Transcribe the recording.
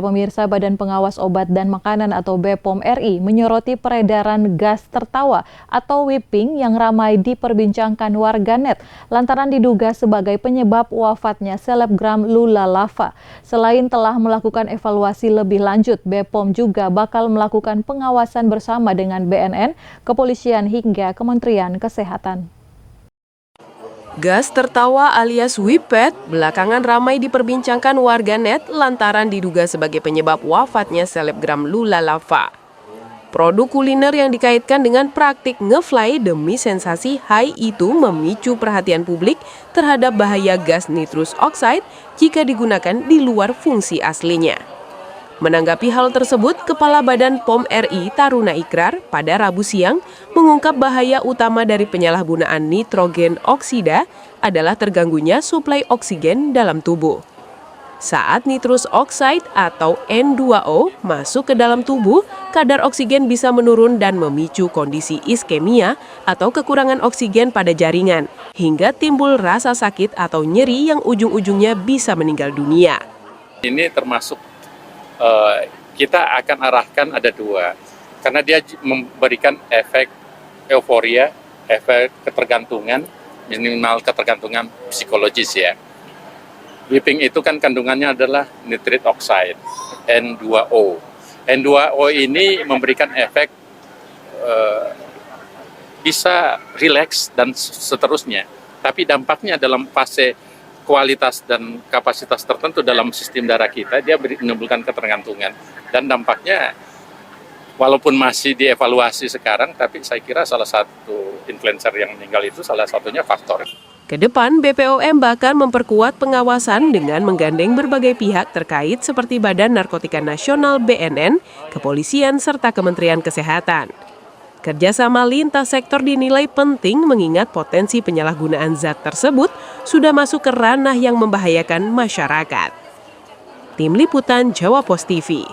Pemirsa, Badan Pengawas Obat dan Makanan atau BPOM RI menyoroti peredaran gas tertawa atau whipping yang ramai diperbincangkan warganet lantaran diduga sebagai penyebab wafatnya selebgram Lula Lava. Selain telah melakukan evaluasi lebih lanjut, BPOM juga bakal melakukan pengawasan bersama dengan BNN, Kepolisian hingga Kementerian Kesehatan. Gas tertawa alias whippet belakangan ramai diperbincangkan warganet lantaran diduga sebagai penyebab wafatnya selebgram Lula Lava. Produk kuliner yang dikaitkan dengan praktik ngefly demi sensasi high itu memicu perhatian publik terhadap bahaya gas nitrous oxide jika digunakan di luar fungsi aslinya. Menanggapi hal tersebut, Kepala Badan POM RI Taruna Ikrar pada Rabu siang mengungkap bahaya utama dari penyalahgunaan nitrogen oksida adalah terganggunya suplai oksigen dalam tubuh. Saat nitrous oxide atau N2O masuk ke dalam tubuh, kadar oksigen bisa menurun dan memicu kondisi iskemia atau kekurangan oksigen pada jaringan, hingga timbul rasa sakit atau nyeri yang ujung-ujungnya bisa meninggal dunia. Ini termasuk kita akan arahkan ada dua, karena dia memberikan efek euforia, efek ketergantungan, minimal ketergantungan psikologis ya. Whipping itu kan kandungannya adalah nitrate oxide, N2O. N2O ini memberikan efek bisa rileks dan seterusnya, tapi dampaknya dalam fase kualitas dan kapasitas tertentu dalam sistem darah kita, dia menimbulkan ketergantungan. Dan dampaknya, walaupun masih dievaluasi sekarang, tapi saya kira salah satu influencer yang meninggal itu salah satunya faktor. Kedepan, BPOM bahkan memperkuat pengawasan dengan menggandeng berbagai pihak terkait seperti Badan Narkotika Nasional BNN, Kepolisian, serta Kementerian Kesehatan. Kerjasama lintas sektor dinilai penting mengingat potensi penyalahgunaan zat tersebut sudah masuk ke ranah yang membahayakan masyarakat. Tim Liputan Jawa Post TV.